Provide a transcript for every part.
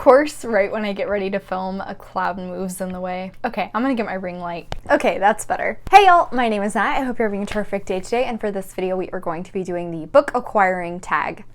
course, right when I get ready to film, a cloud moves in the way. Okay, I'm gonna get my ring light. Okay, that's better. Hey y'all, my name is Nat. I hope you're having a terrific day today, and for this video we are going to be doing the book acquiring tag.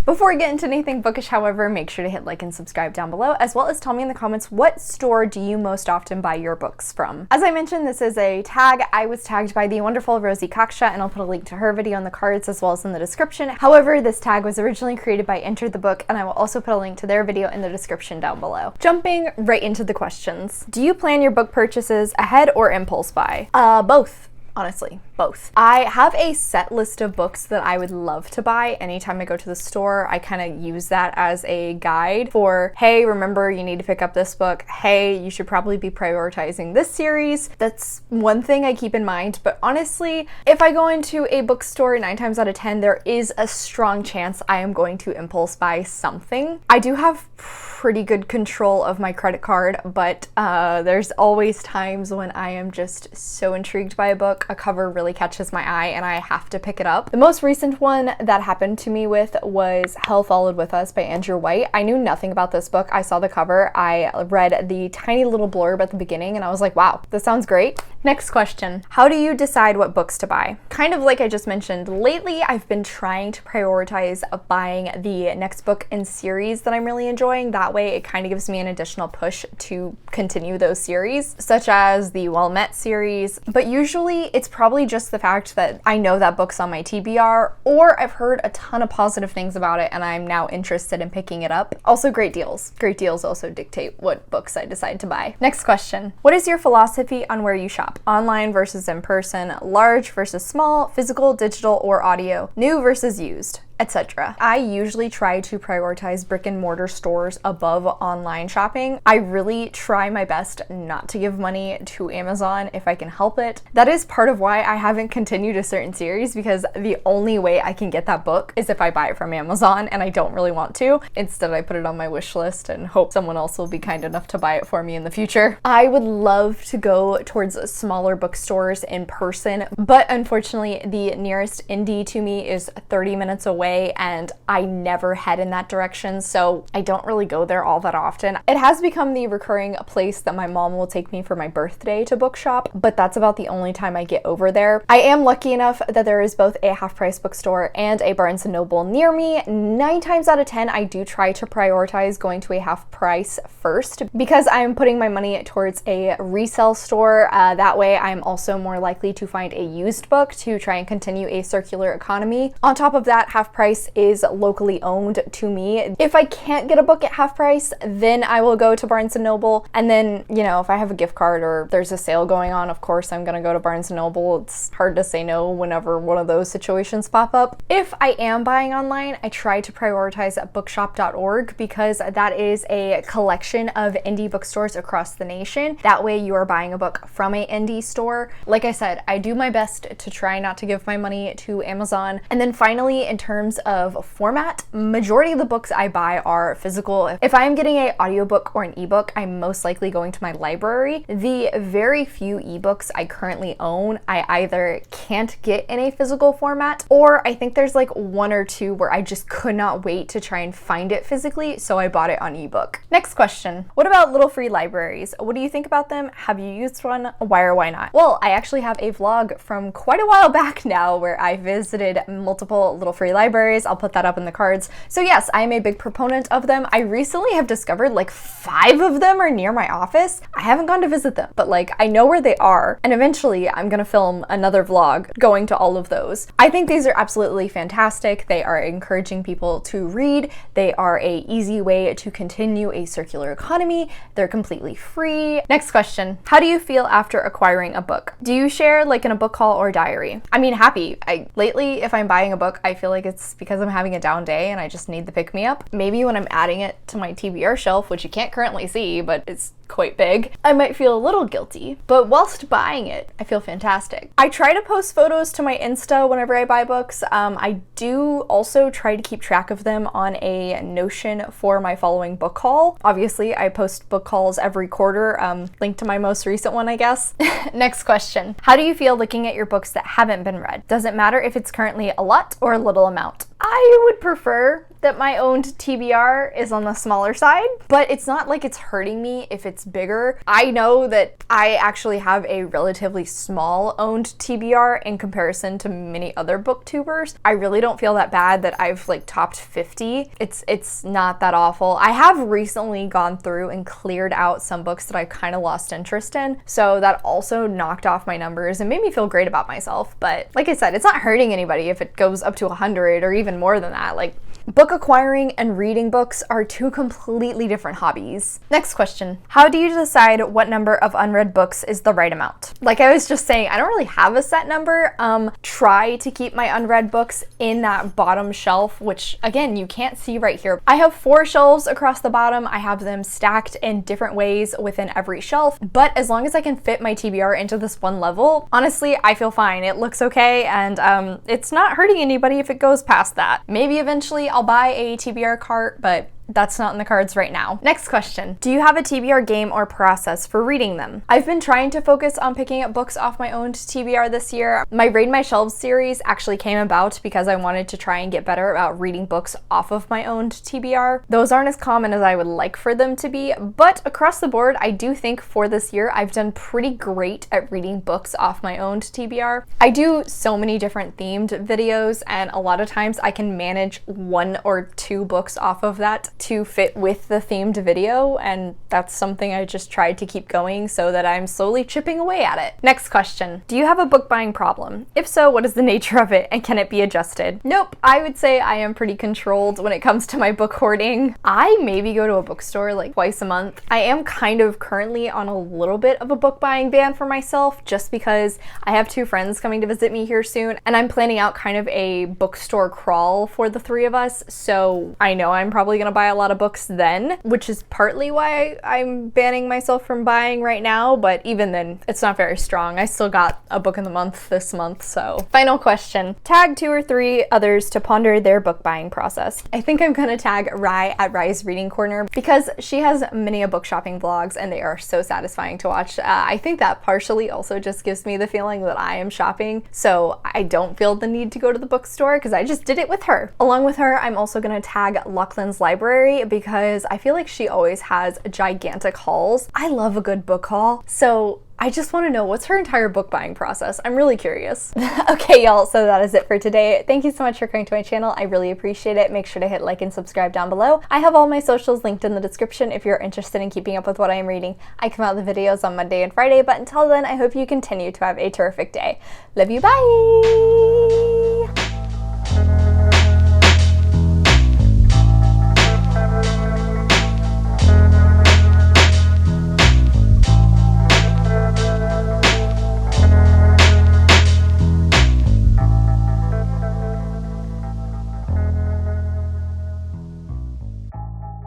Before we get into anything bookish, however, make sure to hit like and subscribe down below, as well as tell me in the comments what store do you most often buy your books from. As I mentioned, this is a tag. I was tagged by the wonderful Rosie Kaksha, and I'll put a link to her video in the cards as well as in the description. However, this tag was originally created by Enter the Book, and I will also put a link to their video in the description down below. Jumping right into the questions. Do you plan your book purchases ahead or impulse buy? Both. Honestly, both. I have a set list of books that I would love to buy anytime I go to the store. I kind of use that as a guide for, hey, remember you need to pick up this book. Hey, you should probably be prioritizing this series. That's one thing I keep in mind. But honestly, if I go into a bookstore 9 times out of 10, there is a strong chance I am going to impulse buy something. I do have pretty good control of my credit card, but there's always times when I am just so intrigued by a book. A cover really catches my eye and I have to pick it up. The most recent one that happened to me with was Hell Followed With Us by Andrew White. I knew nothing about this book. I saw the cover, I read the tiny little blurb at the beginning, and I was like, wow, this sounds great. Next question. How do you decide what books to buy? Kind of like I just mentioned, lately I've been trying to prioritize buying the next book in series that I'm really enjoying. That way it kind of gives me an additional push to continue those series, such as the Well Met series. But usually it's probably just the fact that I know that book's on my TBR, or I've heard a ton of positive things about it and I'm now interested in picking it up. Also, great deals. Great deals also dictate what books I decide to buy. Next question. What is your philosophy on where you shop? Online versus in person, large versus small, physical, digital, or audio, new versus used, etc. I usually try to prioritize brick and mortar stores above online shopping. I really try my best not to give money to Amazon if I can help it. That is part of why I haven't continued a certain series, because the only way I can get that book is if I buy it from Amazon, and I don't really want to. Instead, I put it on my wish list and hope someone else will be kind enough to buy it for me in the future. I would love to go towards smaller bookstores in person, but unfortunately the nearest indie to me is 30 minutes away, and I never head in that direction, so I don't really go there all that often. It has become the recurring place that my mom will take me for my birthday to bookshop, but that's about the only time I get over there. I am lucky enough that there is both a half-price bookstore and a Barnes & Noble near me. 9 times out of 10, I do try to prioritize going to a half-price first, because I am putting my money towards a resale store. That way I'm also more likely to find a used book to try and continue a circular economy. On top of that, half-price is locally owned to me. If I can't get a book at half price, then I will go to Barnes & Noble. And then, you know, if I have a gift card or there's a sale going on, of course I'm gonna go to Barnes & Noble. It's hard to say no whenever one of those situations pop up. If I am buying online, I try to prioritize bookshop.org, because that is a collection of indie bookstores across the nation. That way you are buying a book from a indie store. Like I said, I do my best to try not to give my money to Amazon. And then finally, in terms of format, majority of the books I buy are physical. If I'm getting an audiobook or an ebook, I'm most likely going to my library. The very few ebooks I currently own, I either can't get in a physical format, or I think there's like 1 or 2 where I just could not wait to try and find it physically, so I bought it on ebook. Next question. What about little free libraries? What do you think about them? Have you used one? Why or why not? Well, I actually have a vlog from quite a while back now where I visited multiple little free libraries. I'll put that up in the cards. So yes, I am a big proponent of them. I recently have discovered like 5 of them are near my office. I haven't gone to visit them, but like I know where they are, and eventually I'm gonna film another vlog going to all of those. I think these are absolutely fantastic. They are encouraging people to read. They are a easy way to continue a circular economy. They're completely free. Next question. How do you feel after acquiring a book? Do you share like in a book haul or diary? I mean, happy. Lately, if I'm buying a book, I feel like it's because I'm having a down day and I just need the pick-me-up. Maybe when I'm adding it to my TBR shelf, which you can't currently see, but it's quite big, I might feel a little guilty, but whilst buying it, I feel fantastic. I try to post photos to my Insta whenever I buy books. I do also try to keep track of them on a Notion for my following book haul. Obviously, I post book hauls every quarter, link to my most recent one, I guess. Next question. How do you feel looking at your books that haven't been read? Does it matter if it's currently a lot or a little amount? I would prefer that my owned TBR is on the smaller side, but it's not like it's hurting me if it's bigger. I know that I actually have a relatively small owned TBR in comparison to many other booktubers. I really don't feel that bad that I've like topped 50. It's not that awful. I have recently gone through and cleared out some books that I kind of lost interest in, so that also knocked off my numbers and made me feel great about myself. But like I said, it's not hurting anybody if it goes up to 100 or even more than that. Like, book acquiring and reading books are two completely different hobbies. Next question. How do you decide what number of unread books is the right amount? Like I was just saying, I don't really have a set number. Try to keep my unread books in that bottom shelf, which again, you can't see right here. I have 4 shelves across the bottom. I have them stacked in different ways within every shelf, but as long as I can fit my TBR into this one level, honestly, I feel fine. It looks okay, and it's not hurting anybody if it goes past that. Maybe eventually I'll buy a TBR cart, but that's not in the cards right now. Next question. Do you have a TBR game or process for reading them? I've been trying to focus on picking up books off my own TBR this year. My Raid My Shelves series actually came about because I wanted to try and get better about reading books off of my own TBR. Those aren't as common as I would like for them to be, but across the board, I do think for this year, I've done pretty great at reading books off my own TBR. I do so many different themed videos, and a lot of times I can manage 1 or 2 books off of that to fit with the themed video, and that's something I just tried to keep going so that I'm slowly chipping away at it. Next question. Do you have a book buying problem? If so, what is the nature of it, and can it be adjusted? Nope. I would say I am pretty controlled when it comes to my book hoarding. I maybe go to a bookstore like twice a month. I am kind of currently on a little bit of a book buying ban for myself just because I have 2 friends coming to visit me here soon, and I'm planning out kind of a bookstore crawl for the 3 of us, so I know I'm probably gonna buy a lot of books then, which is partly why I'm banning myself from buying right now, but even then, it's not very strong. I still got a book in the month this month, so. Final question. Tag 2 or 3 others to ponder their book buying process. I think I'm gonna tag Rye at Rye's Reading Corner because she has many a book shopping vlogs and they are so satisfying to watch. I think that partially also just gives me the feeling that I am shopping, so I don't feel the need to go to the bookstore because I just did it with her. Along with her, I'm also gonna tag Lachlan's Library because I feel like she always has gigantic hauls. I love a good book haul, so I just want to know what's her entire book buying process. I'm really curious. Okay, y'all, so that is it for today. Thank you so much for coming to my channel. I really appreciate it. Make sure to hit like and subscribe down below. I have all my socials linked in the description if you're interested in keeping up with what I am reading. I come out the videos on Monday and Friday, but until then, I hope you continue to have a terrific day. Love you, bye!